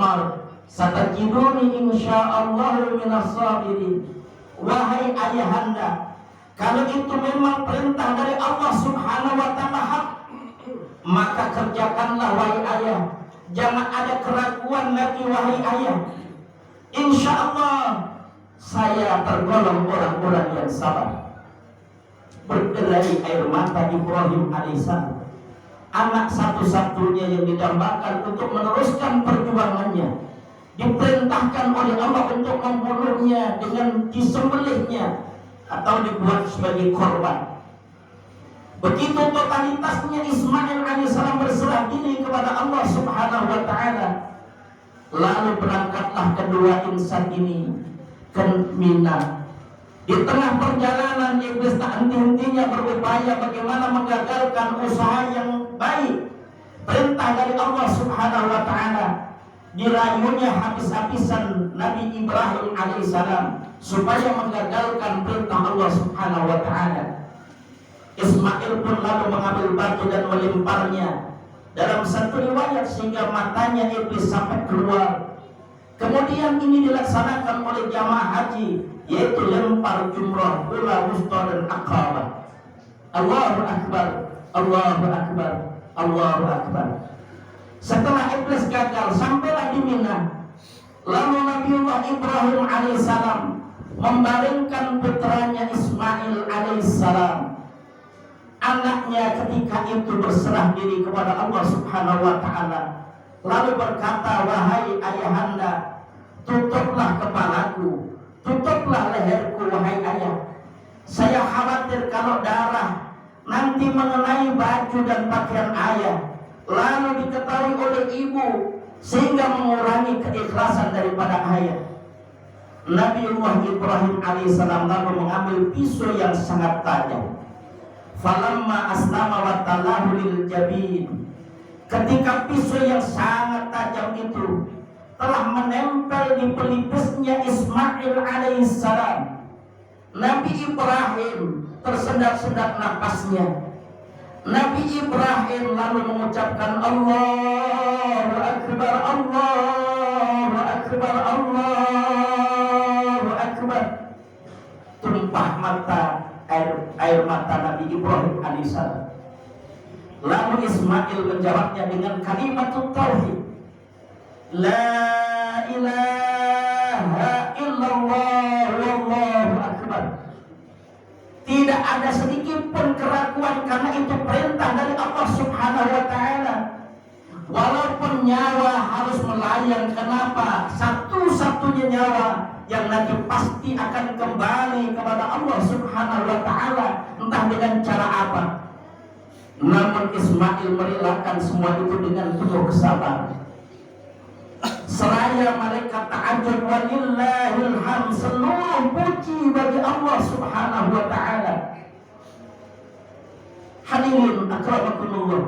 Umar, satajiduni insyaallahu minas sabirin. Wahai ayahanda, kalau itu memang perintah dari Allah Subhanahu wa taala hak, maka kerjakanlah wahai ayah. Jangan ada keraguan lagi wahai ayah. Insyaallah saya tergolong orang-orang yang sabar. Berderai air mata Ibrahim alaihissalam, anak satu-satunya yang didambakan untuk meneruskan perjuangannya, diperintahkan oleh Allah untuk membunuhnya dengan disembelihnya atau dibuat sebagai korban. Begitu totalitasnya Ismail alaihissalam berserah diri kepada Allah Subhanahu wa taala. Lalu berangkatlah kedua insan ini ke Mina. Di tengah perjalanan iblis tak henti-hentinya berupaya bagaimana menggagalkan usaha yang baik, perintah dari Allah Subhanahu wa taala. Dirayunya habis-habisan Nabi Ibrahim alaihissalam supaya menggagalkan perintah Allah Subhanahu wa taala. Ismail pun lalu mengambil batu dan melemparnya dalam satu riwayat sehingga matanya iblis sampai keluar. Kemudian ini dilaksanakan oleh jamaah haji, yaitu lempar jumrah, ula, wusta dan aqabah. Allahu akbar, Allahu akbar, Allahu akbar. Setelah iblis gagal, sampailah di Mina. Lalu Nabiullah Ibrahim alaihissalam membaringkan putranya Ismail alaihissalam. Anaknya ketika itu berserah diri kepada Allah Subhanahu wa taala, lalu berkata, wahai ayahanda, tutuplah kepalaku, tutuplah leherku wahai ayah. Saya khawatir kalau darah nanti mengenai baju dan pakaian ayah, lalu diketahui oleh ibu sehingga mengurangi keikhlasan daripada ayah. Nabiullah Ibrahim alaihissalam lalu mengambil pisau yang sangat tajam. Falamma aslama wa talahu lil jabin. Ketika pisau yang sangat tajam itu telah menempel di pelipisnya Ismail alaihissalam, Nabi Ibrahim tersendat-sendat napasnya. Nabi Ibrahim lalu mengucapkan Allahu akbar, Allahu akbar, Allahu akbar. Tumpah mata air mata Nabi Ibrahim alaihissalam. Lalu Ismail menjawabnya dengan kalimat tauhid, la ilaha illallah wallahu akbar. Tidak ada sedikit pun keraguan karena itu perintah dari Allah Subhanahu wa taala. Walaupun nyawa harus melayang, kenapa? Satu-satunya nyawa yang nanti pasti akan kembali kepada Allah Subhanahu wa taala, entah dengan cara apa. Namun Ismail merelakan semua itu dengan penuh kesabaran. Seraya malaikat ta'ajjub, walillahil hamd, seluruh puji bagi Allah Subhanahu wa taala. Hadirin akramakumullah,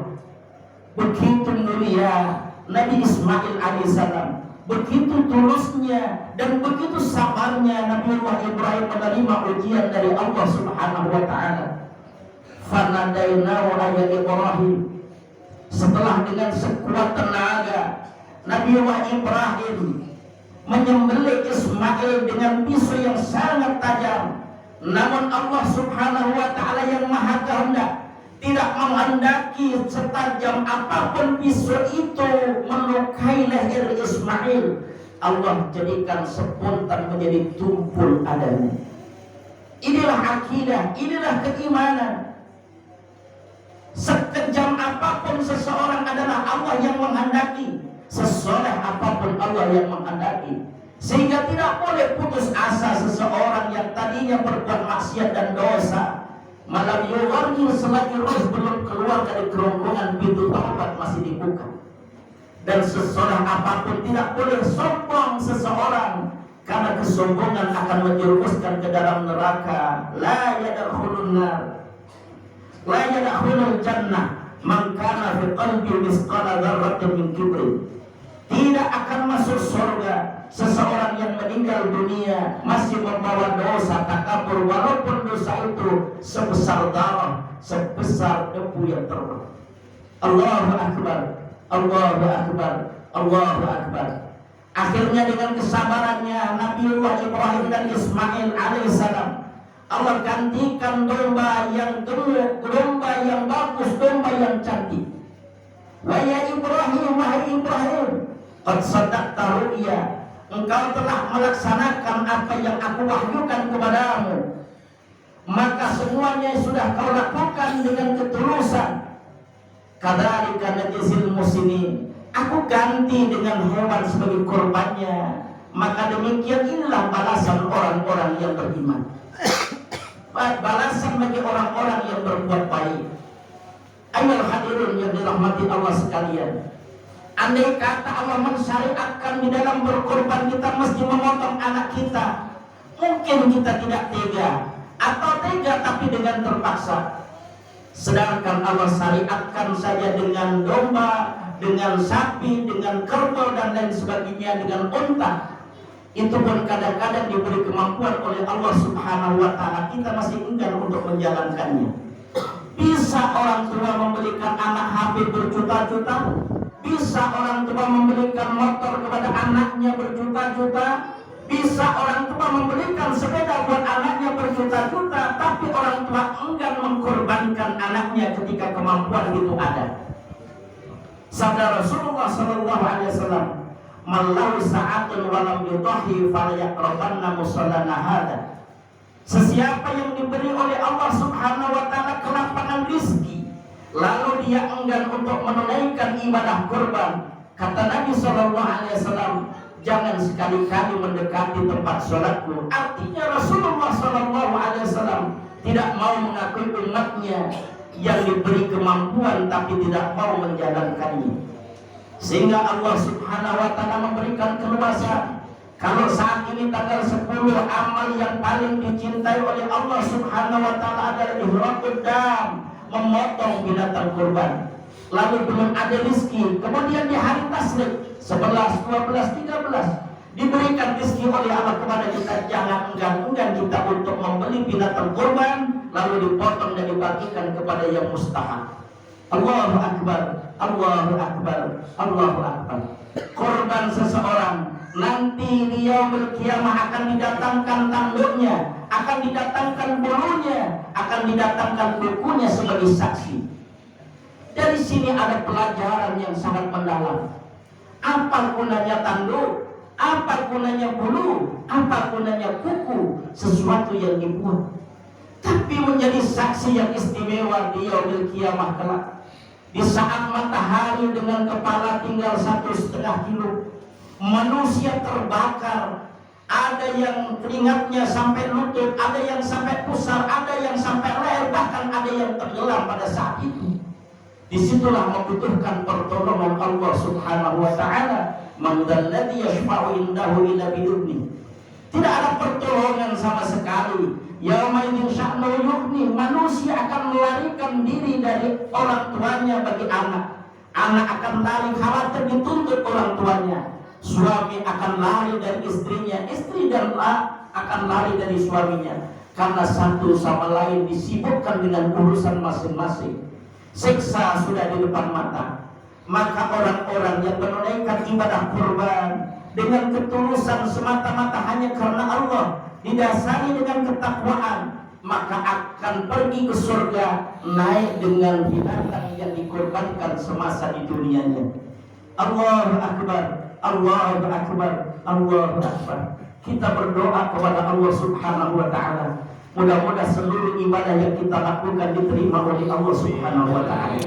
begitu mulia Nabi Ismail alaihissalam, begitu tulusnya dan begitu sabarnya Nabiullah Ibrahim menerima ujian dari Allah Subhanahu wa taala. Fanadainahu ya Ibrahim. Setelah dengan sekuat tenaga Nabiullah Ibrahim menyembelih Ismail dengan pisau yang sangat tajam, namun Allah Subhanahu wa taala yang maha kehendak tidak menghendaki setajam apapun pisau itu melukai leher Ismail. Allah jadikan spontan menjadi tumpul adanya. Inilah akidah, inilah keimanan. Sekejam apapun seseorang adalah Allah yang menghendaki, sesoleh apapun Allah yang menghendaki. Sehingga tidak boleh putus asa seseorang yang tadinya berbuat maksiat dan dosa, malam yughani selagi roh belum keluar dari kerongkongan pintu taubat masih dibuka. Dan sesoleh apapun tidak boleh sombong seseorang, karena kesombongan akan menjerumuskan ke dalam neraka. La yadkhulun nar, la yadkhulul jannah man kana fi qalbi misqala dzarratin min kibrin. Tidak akan masuk surga seseorang yang meninggal dunia masih membawa dosa takabur, walaupun dosa itu sebesar darah, sebesar debu yang terbang. Allahu akbar, Allahu akbar, Allahu akbar. Akhirnya dengan kesabarannya Nabiullah Ibrahim dan Ismail alaihissalam, Allah gantikan domba yang gemuk, domba yang bagus, domba yang cantik. Wa ya Ibrahim, wahai Ibrahim, qad sadaqta ru'ya, engkau telah melaksanakan apa yang aku wahyukan kepadamu, maka semuanya sudah kau lakukan dengan ketulusan. Kadzalika najzil muslimin, aku ganti dengan hewan sebagai korbannya, maka demikian inilah balasan orang-orang yang beriman. Balasan bagi orang-orang yang berbuat baik. Ayolah hadirin yang dirahmati Allah sekalian, andai kata Allah mensyariatkan di dalam berkorban kita mesti memotong anak kita, mungkin kita tidak tega, atau tega tapi dengan terpaksa. Sedangkan Allah syariatkan saja dengan domba, dengan sapi, dengan kerbau dan lain sebagainya, dengan unta. Itu pun kadang-kadang diberi kemampuan oleh Allah Subhanahu wa ta'ala, kita masih enggan untuk menjalankannya. Bisa orang tua membelikan anak HP berjuta-juta, bisa orang tua membelikan motor kepada anaknya berjuta-juta, bisa orang tua membelikan sepeda buat anaknya berjuta-juta, tapi orang tua enggan mengkorbankan anaknya ketika kemampuan itu ada. Sabda Rasulullah sallallahu alaihi wasallam, "Mallahu sa'atun wa lam yudhi falyaqrabanna musallana hada." Sesiapa yang diberi oleh Allah Subhanahu wa taala kelapangan rezeki, lalu dia enggan untuk menunaikan ibadah kurban, kata Nabi sallallahu alaihi wasallam, jangan sekali-kali mendekati tempat sholatku. Artinya Rasulullah sallallahu alaihi wasallam tidak mau mengakui umatnya yang diberi kemampuan tapi tidak mau menjalankannya. Sehingga Allah Subhanahu wa taala memberikan keluasan. Kalau saat ini tanggal 10, amal yang paling dicintai oleh Allah Subhanahu wa taala adalah ihraqud dam, memotong binatang kurban. Lalu belum ada rezeki, kemudian di hari tasrik 11, 12, 13 diberikan rezeki oleh Allah kepada kita. Jangan enggan kita untuk membeli binatang kurban lalu dipotong dan dibagikan kepada yang mustahak. Allahu Akbar, Allahu Akbar, Allahu Akbar. Korban seseorang nanti di yaumul qiyamah akan didatangkan tanduknya, akan didatangkan bulunya, akan didatangkan bukunya sebagai saksi. Dari sini ada pelajaran yang sangat mendalam. Apa gunanya tanduk? Apa gunanya bulu? Apa gunanya kuku? Sesuatu yang dibuat, tapi menjadi saksi yang istimewa di yaumul qiyamah kelak. Di saat matahari dengan kepala tinggal 1,5 kilo, manusia terbakar, ada yang keringatnya sampai lutut, ada yang sampai pusar, ada yang sampai leher, bahkan ada yang tenggelam pada saat itu. Disitulah membutuhkan pertolongan Allah Subhanahu wa ta'ala. Man dzalladzi yashfa'u indahu illa bi'idznihi. Tidak ada pertolongan sama sekali. Yauma idzin sya'nu yughni, manusia akan melarikan diri dari orang tuanya bagi anak. Anak akan lari khawatir dituntut orang tuanya. Suami akan lari dari istrinya, istri dan akan lari dari suaminya, karena satu sama lain disibukkan dengan urusan masing-masing. Siksa sudah di depan mata. Maka orang-orang yang menunaikan ibadah kurban dengan ketulusan semata-mata hanya karena Allah, didasari dengan ketakwaan, maka akan pergi ke surga naik dengan binatang yang dikorbankan semasa di dunianya. Allahu Akbar, Allahu Akbar, Allahu Akbar. Kita berdoa kepada Allah Subhanahu wa ta'ala, mudah-mudahan seluruh ibadah yang kita lakukan diterima oleh Allah Subhanahu wa ta'ala.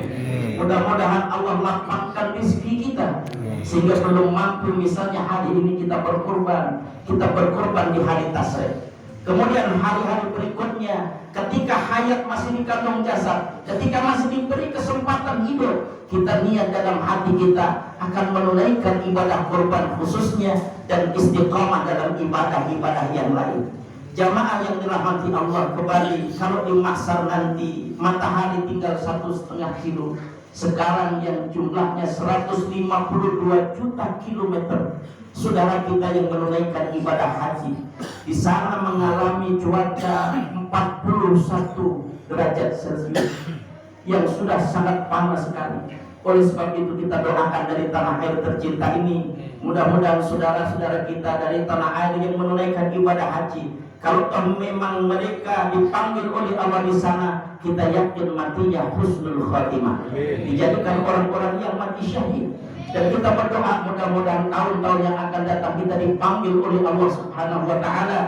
Mudah-mudahan Allah lapangkan rezeki kita sehingga belum mampu, misalnya hari ini kita berkorban di hari tasrik. Kemudian hari-hari berikutnya, ketika hayat masih dikandung jasad, ketika masih diberi kesempatan hidup, kita niat dalam hati kita akan menunaikan ibadah kurban khususnya dan istiqamah dalam ibadah-ibadah yang lain. Jamaah yang dirahmati Allah, kembali kalau di mahsyar nanti matahari tinggal 1,5 kilo, sekarang yang jumlahnya 152 juta kilometer, saudara kita yang menunaikan ibadah haji di sana mengalami cuaca 41 derajat Celcius yang sudah sangat panas sekali. Oleh sebab itu kita doakan dari tanah air tercinta ini, mudah-mudahan saudara-saudara kita dari tanah air yang menunaikan ibadah haji, kalau memang mereka dipanggil oleh Allah di sana, kita yakin matinya husnul khatimah, dijadikan orang-orang yang mati syahid. Dan kita berdoa mudah-mudahan tahun-tahun yang akan datang kita dipanggil oleh Allah Subhanahu wa taala,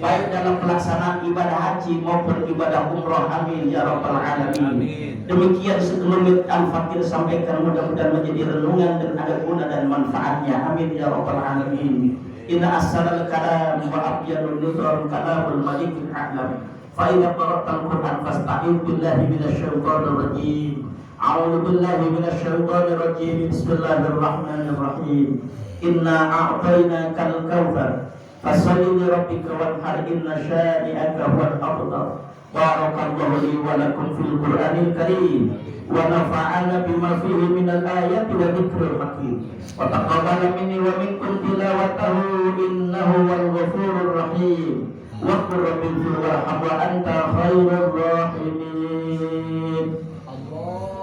baik dalam pelaksanaan ibadah haji maupun ibadah umrah. Amin ya rabbal alamin. Demikian sekelumit Al-Fakir sampaikan, mudah-mudahan menjadi renungan dan ada guna dan manfaatnya. Amin ya rabbal alamin. Inna assalal kalam wa abyanul nuzul kalamul malikul a'lam. Fa idza qara'tal Qur'an fasta'id billahi minasyaitonir rajim. A'udzu billahi minasyaitonir rajim. Bismillahirrahmanirrahim. Inna a'tainakal kautsar fasalli li rabbika wanhar inna syani'aka huwal abtar. Barakallahu li wa lakum fil Qur'anil Karim wa nafa'ana bima fihi minal ayati wa dzikril hakim wa taqabbal minni wa minkum tilawatahu innahu wal ghafurur rahim wa qur rabbil warham wa anta khairur rahimin. Allah